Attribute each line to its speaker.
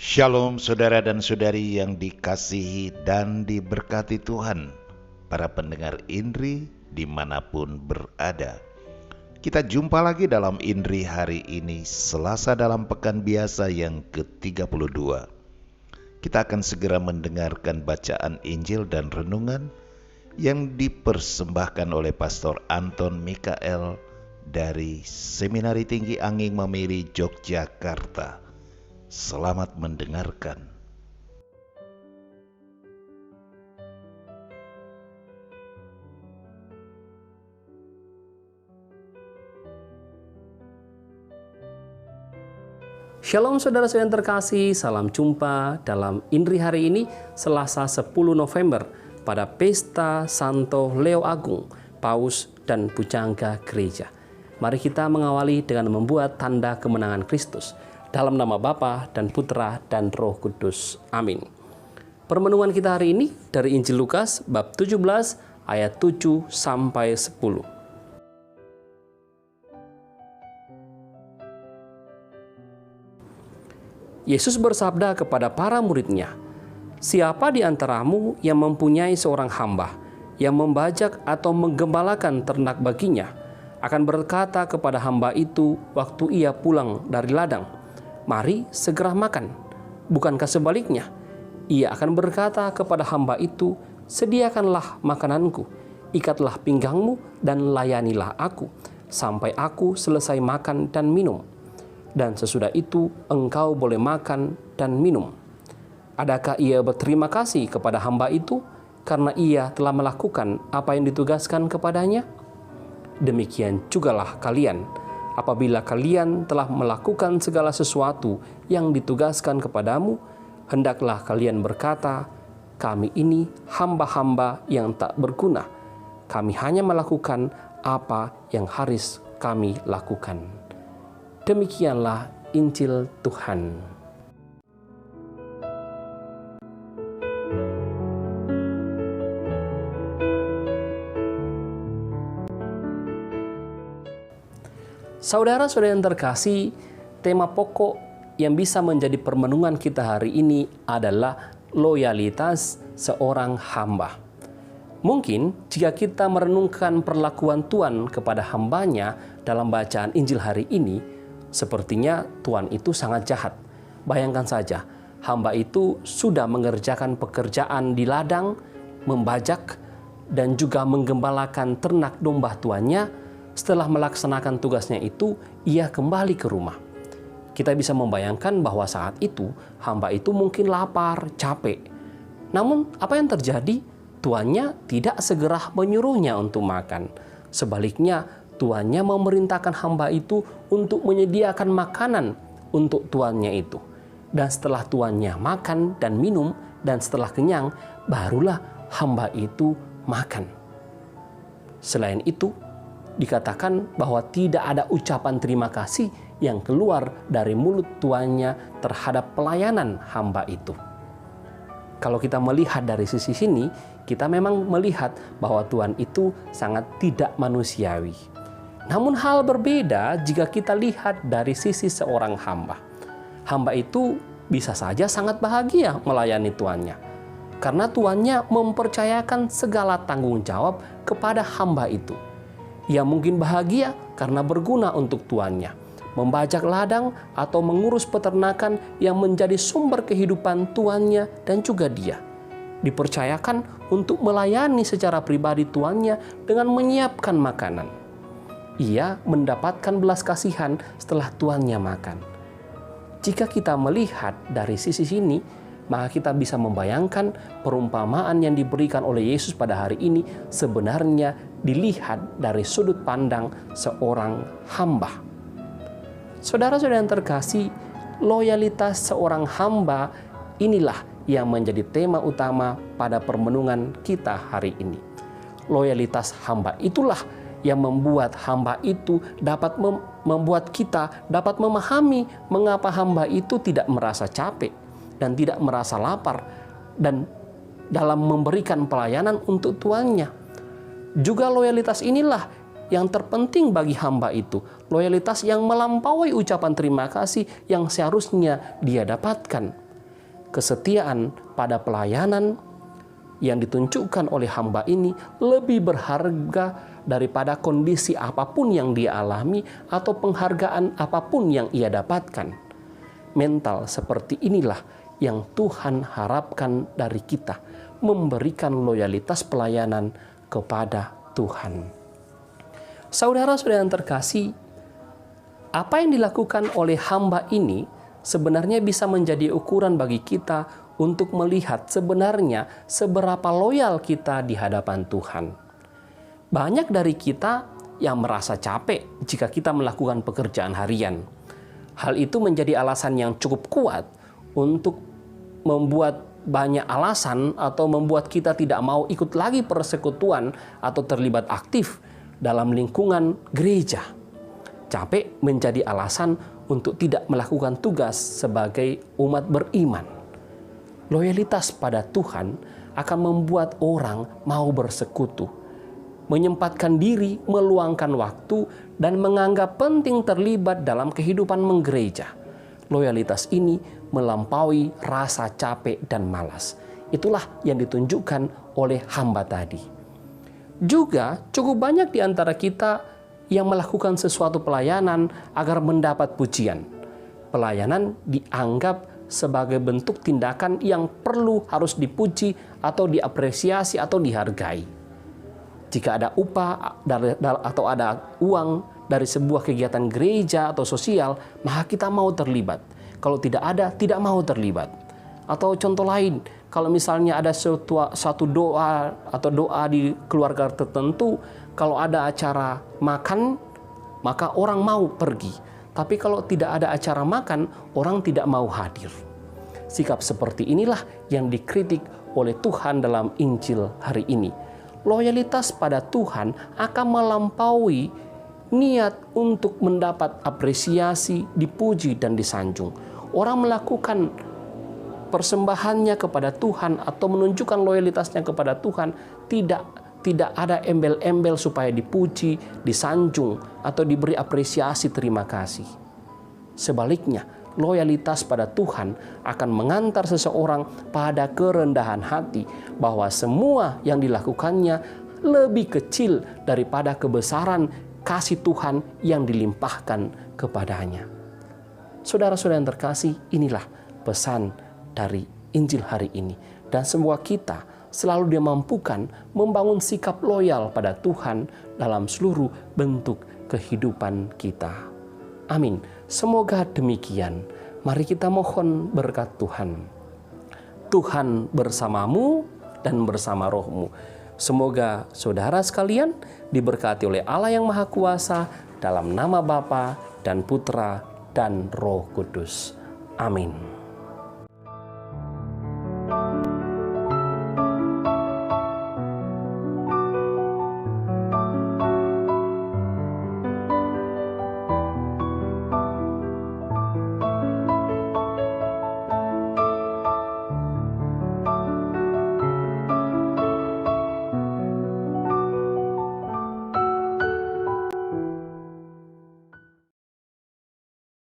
Speaker 1: Shalom saudara dan saudari yang dikasihi dan diberkati Tuhan, para pendengar Indri dimanapun berada. Kita jumpa lagi dalam Indri hari ini, Selasa dalam pekan biasa yang ke-32. Kita akan segera mendengarkan bacaan Injil dan renungan yang dipersembahkan oleh Pastor Anton Mikael dari Seminari Tinggi Angin Mamili, Yogyakarta. Selamat mendengarkan.
Speaker 2: Shalom saudara-saudara yang terkasih, salam jumpa dalam Indri hari ini, Selasa 10 November, pada Pesta Santo Leo Agung, Paus dan Pujangga Gereja. Mari kita mengawali dengan membuat tanda kemenangan Kristus. Dalam nama Bapa dan Putra dan Roh Kudus. Amin. Permenungan kita hari ini dari Injil Lukas bab 17 ayat 7 sampai 10. Yesus bersabda kepada para murid-Nya, "Siapa di antaramu yang mempunyai seorang hamba yang membajak atau menggembalakan ternak baginya, akan berkata kepada hamba itu waktu ia pulang dari ladang, 'Mari segera makan.' Bukankah sebaliknya? Ia akan berkata kepada hamba itu, 'Sediakanlah makananku, ikatlah pinggangmu dan layanilah aku, sampai aku selesai makan dan minum. Dan sesudah itu engkau boleh makan dan minum.' Adakah ia berterima kasih kepada hamba itu karena ia telah melakukan apa yang ditugaskan kepadanya? Demikian jugalah kalian. Apabila kalian telah melakukan segala sesuatu yang ditugaskan kepadamu, hendaklah kalian berkata, 'Kami ini hamba-hamba yang tak berguna. Kami hanya melakukan apa yang harus kami lakukan.'" Demikianlah Injil Tuhan. Saudara-saudara yang terkasih, tema pokok yang bisa menjadi permenungan kita hari ini adalah loyalitas seorang hamba. Mungkin jika kita merenungkan perlakuan Tuhan kepada hambanya dalam bacaan Injil hari ini, sepertinya Tuhan itu sangat jahat. Bayangkan saja, hamba itu sudah mengerjakan pekerjaan di ladang, membajak, dan juga menggembalakan ternak domba tuannya. Setelah melaksanakan tugasnya itu, ia kembali ke rumah. Kita bisa membayangkan bahwa saat itu, hamba itu mungkin lapar, capek. Namun, apa yang terjadi? Tuannya tidak segera menyuruhnya untuk makan. Sebaliknya, tuannya memerintahkan hamba itu untuk menyediakan makanan untuk tuannya itu. Dan setelah tuannya makan dan minum, dan setelah kenyang, barulah hamba itu makan. Selain itu, dikatakan bahwa tidak ada ucapan terima kasih yang keluar dari mulut tuannya terhadap pelayanan hamba itu. Kalau kita melihat dari sisi sini, kita memang melihat bahwa Tuhan itu sangat tidak manusiawi. Namun hal berbeda jika kita lihat dari sisi seorang hamba. Hamba itu bisa saja sangat bahagia melayani tuannya, karena tuannya mempercayakan segala tanggung jawab kepada hamba itu. Ia mungkin bahagia karena berguna untuk tuannya, membajak ladang atau mengurus peternakan yang menjadi sumber kehidupan tuannya dan juga dia. Dipercayakan untuk melayani secara pribadi tuannya dengan menyiapkan makanan. Ia mendapatkan belas kasihan setelah tuannya makan. Jika kita melihat dari sisi sini, maka kita bisa membayangkan perumpamaan yang diberikan oleh Yesus pada hari ini sebenarnya dilihat dari sudut pandang seorang hamba. Saudara-saudara yang terkasih, loyalitas seorang hamba inilah yang menjadi tema utama pada permenungan kita hari ini. Loyalitas hamba itulah yang membuat hamba itu dapat membuat kita dapat memahami mengapa hamba itu tidak merasa capek dan tidak merasa lapar dan dalam memberikan pelayanan untuk tuannya. Juga loyalitas inilah yang terpenting bagi hamba itu. Loyalitas yang melampaui ucapan terima kasih yang seharusnya dia dapatkan. kesetiaan pada pelayanan yang ditunjukkan oleh hamba ini lebih berharga daripada kondisi apapun yang dia alami atau penghargaan apapun yang ia dapatkan. Mental seperti inilah yang Tuhan harapkan dari kita, memberikan loyalitas pelayanan kepada Tuhan. Saudara-saudara yang terkasih, apa yang dilakukan oleh hamba ini sebenarnya bisa menjadi ukuran bagi kita untuk melihat sebenarnya seberapa loyal kita di hadapan Tuhan. Banyak dari kita yang merasa capek jika kita melakukan pekerjaan harian. Hal itu menjadi alasan yang cukup kuat untuk membuat banyak alasan atau membuat kita tidak mau ikut lagi persekutuan atau terlibat aktif dalam lingkungan gereja. Capek menjadi alasan untuk tidak melakukan tugas sebagai umat beriman. Loyalitas pada Tuhan akan membuat orang mau bersekutu, menyempatkan diri, meluangkan waktu, dan menganggap penting terlibat dalam kehidupan menggereja. Loyalitas ini melampaui rasa capek dan malas. Itulah yang ditunjukkan oleh hamba tadi. Juga cukup banyak di antara kita yang melakukan sesuatu pelayanan agar mendapat pujian. Pelayanan dianggap sebagai bentuk tindakan yang perlu harus dipuji atau diapresiasi atau dihargai. Jika ada upah atau ada uang dari sebuah kegiatan gereja atau sosial, maka kita mau terlibat. Kalau tidak ada, tidak mau terlibat. Atau contoh lain, kalau misalnya ada satu doa atau doa di keluarga tertentu, kalau ada acara makan, maka orang mau pergi. Tapi kalau tidak ada acara makan, orang tidak mau hadir. Sikap seperti inilah yang dikritik oleh Tuhan dalam Injil hari ini. Loyalitas pada Tuhan akan melampaui niat untuk mendapat apresiasi, dipuji, dan disanjung. Orang melakukan persembahannya kepada Tuhan atau menunjukkan loyalitasnya kepada Tuhan tidak ada embel-embel supaya dipuji, disanjung, atau diberi apresiasi terima kasih. Sebaliknya, loyalitas pada Tuhan akan mengantar seseorang pada kerendahan hati bahwa semua yang dilakukannya lebih kecil daripada kebesaran kasih Tuhan yang dilimpahkan kepadanya. Saudara-saudara yang terkasih, inilah pesan dari Injil hari ini. Dan semua kita selalu dimampukan membangun sikap loyal pada Tuhan dalam seluruh bentuk kehidupan kita. Amin. Semoga demikian. Mari kita mohon berkat Tuhan. Tuhan bersamamu dan bersama rohmu. Semoga saudara sekalian diberkati oleh Allah yang Maha Kuasa dalam nama Bapa dan Putra dan Roh Kudus. Amin.